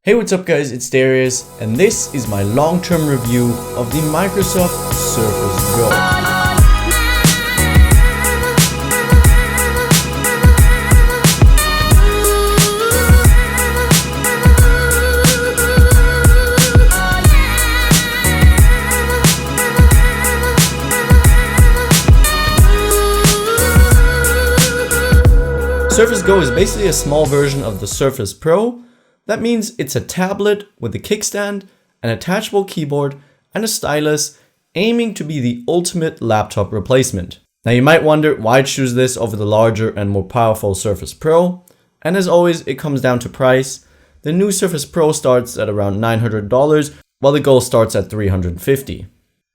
Hey, what's up guys, it's Darius, and this is my long-term review of the Microsoft Surface Go. Surface Go is basically a small version of the Surface Pro. That means it's a tablet with a kickstand, an attachable keyboard, and a stylus, aiming to be the ultimate laptop replacement. Now you might wonder why choose this over the larger and more powerful Surface Pro, and as always it comes down to price. The new Surface Pro starts at around $900, while the Go starts at $350.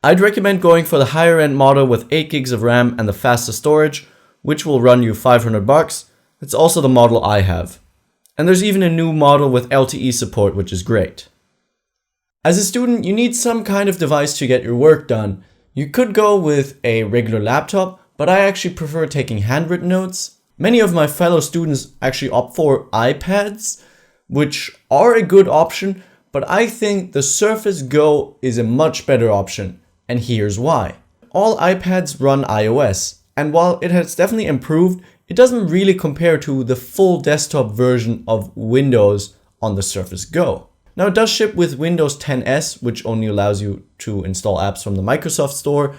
I'd recommend going for the higher end model with 8 gigs of RAM and the fastest storage, which will run you $500. It's also the model I have. And there's even a new model with LTE support, which is great. As a student, you need some kind of device to get your work done. You could go with a regular laptop, but I actually prefer taking handwritten notes. Many of my fellow students actually opt for iPads, which are a good option, but I think the Surface Go is a much better option, and here's why. All iPads run iOS, and while it has definitely improved, it doesn't really compare to the full desktop version of Windows on the Surface Go. Now it does ship with Windows 10s, which only allows you to install apps from the Microsoft Store,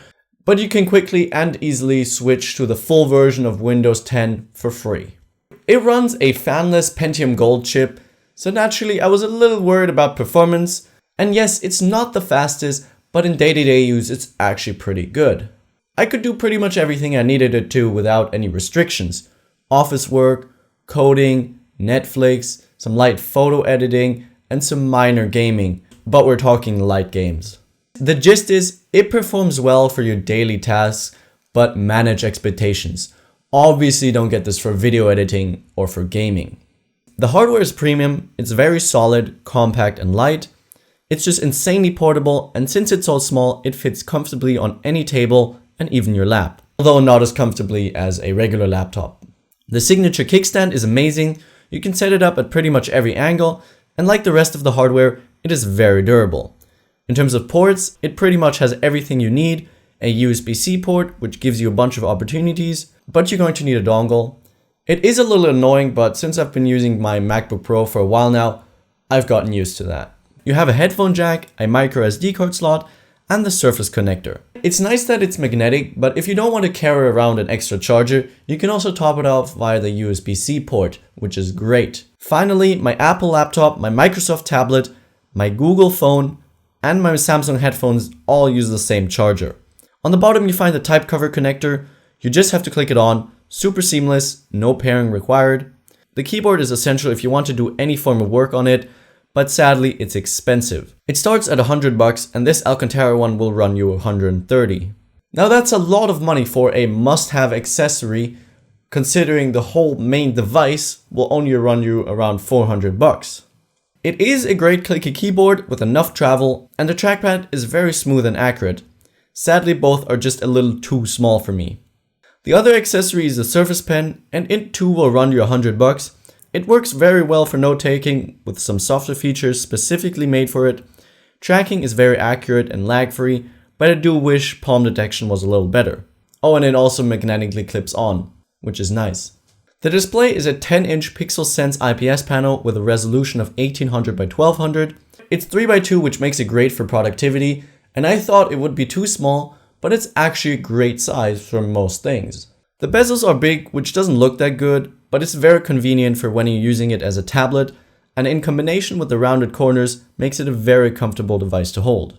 but you can quickly and easily switch to the full version of Windows 10 for free. It runs a fanless Pentium Gold chip, so naturally I was a little worried about performance, and yes, it's not the fastest, but in day-to-day use it's actually pretty good. I could do pretty much everything I needed it to without any restrictions. Office work, coding, Netflix, some light photo editing, and some minor gaming, but we're talking light games. The gist is, it performs well for your daily tasks, but manage expectations. Obviously don't get this for video editing or for gaming. The hardware is premium, it's very solid, compact and light. It's just insanely portable, and since it's so small, it fits comfortably on any table and even your lap, although not as comfortably as a regular laptop. The signature kickstand is amazing. You can set it up at pretty much every angle, and like the rest of the hardware, it is very durable. In terms of ports, it pretty much has everything you need. A USB-C port, which gives you a bunch of opportunities, but you're going to need a dongle. It is a little annoying, but since I've been using my MacBook Pro for a while now, I've gotten used to that. You have a headphone jack, a micro SD card slot, and the Surface connector. It's nice that it's magnetic, but if you don't want to carry around an extra charger, you can also top it off via the USB-C port, which is great. Finally, my Apple laptop, my Microsoft tablet, my Google phone, and my Samsung headphones all use the same charger. On the bottom you find the type cover connector. You just have to click it on. Super seamless, no pairing required. The keyboard is essential if you want to do any form of work on it, but sadly it's expensive. It starts at $100 and this Alcantara one will run you $130. Now that's a lot of money for a must-have accessory, considering the whole main device will only run you around $400. It is a great clicky keyboard with enough travel, and the trackpad is very smooth and accurate. Sadly both are just a little too small for me. The other accessory is the Surface Pen, and it too will run you $100. It works very well for note-taking with some software features specifically made for it. Tracking is very accurate and lag-free, but I do wish palm detection was a little better. Oh, and it also magnetically clips on, which is nice. The display is a 10-inch Pixel Sense IPS panel with a resolution of 1800 by 1200. It's 3x2, which makes it great for productivity, and I thought it would be too small, but it's actually a great size for most things. The bezels are big, which doesn't look that good, but it's very convenient for when you're using it as a tablet, and in combination with the rounded corners makes it a very comfortable device to hold.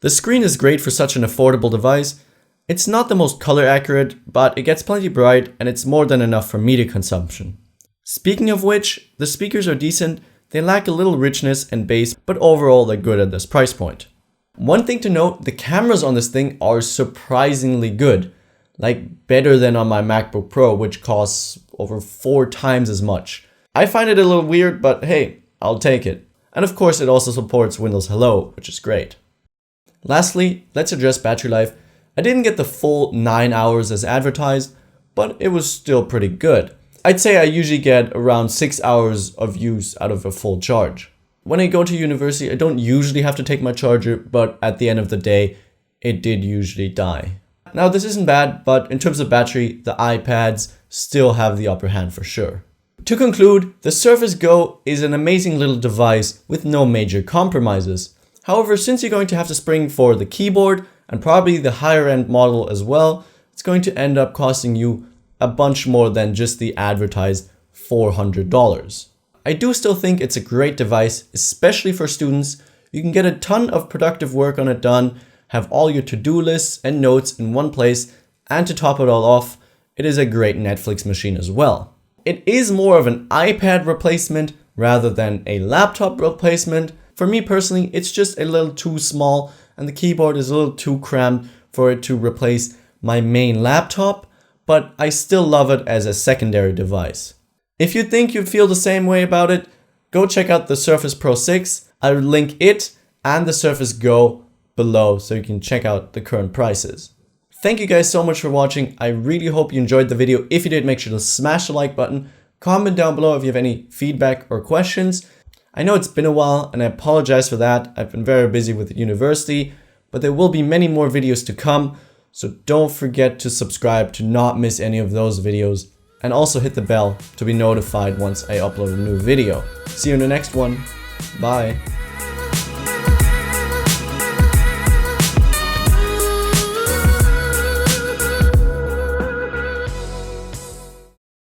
The screen is great for such an affordable device. It's not the most color accurate, but it gets plenty bright and it's more than enough for media consumption. Speaking of which, the speakers are decent, they lack a little richness and bass, but overall they're good at this price point. One thing to note, the cameras on this thing are surprisingly good. Like better than on my MacBook Pro, which costs over 4 times as much. I find it a little weird, but hey, I'll take it. And of course it also supports Windows Hello, which is great. Lastly, let's address battery life. I didn't get the full 9 hours as advertised, but it was still pretty good. I'd say I usually get around 6 hours of use out of a full charge. When I go to university, I don't usually have to take my charger, but at the end of the day, it did usually die. Now this isn't bad, but in terms of battery, the iPads still have the upper hand for sure. To conclude, the Surface Go is an amazing little device with no major compromises. However, since you're going to have to spring for the keyboard and probably the higher end model as well, it's going to end up costing you a bunch more than just the advertised $400. I do still think it's a great device, especially for students. You can get a ton of productive work on it done, have all your to-do lists and notes in one place, and to top it all off, it is a great Netflix machine as well. It is more of an iPad replacement rather than a laptop replacement. For me personally, it's just a little too small and the keyboard is a little too cramped for it to replace my main laptop, but I still love it as a secondary device. If you think you'd feel the same way about it, go check out the Surface Pro 6. I'll link it and the Surface Go below so you can check out the current prices. Thank you guys so much for watching. I really hope you enjoyed the video. If you did, make sure to smash the like button. Comment down below if you have any feedback or questions. I know it's been a while and I apologize for that. I've been very busy with university, but there will be many more videos to come. So don't forget to subscribe to not miss any of those videos, and also hit the bell to be notified once I upload a new video. See you in the next one. Bye.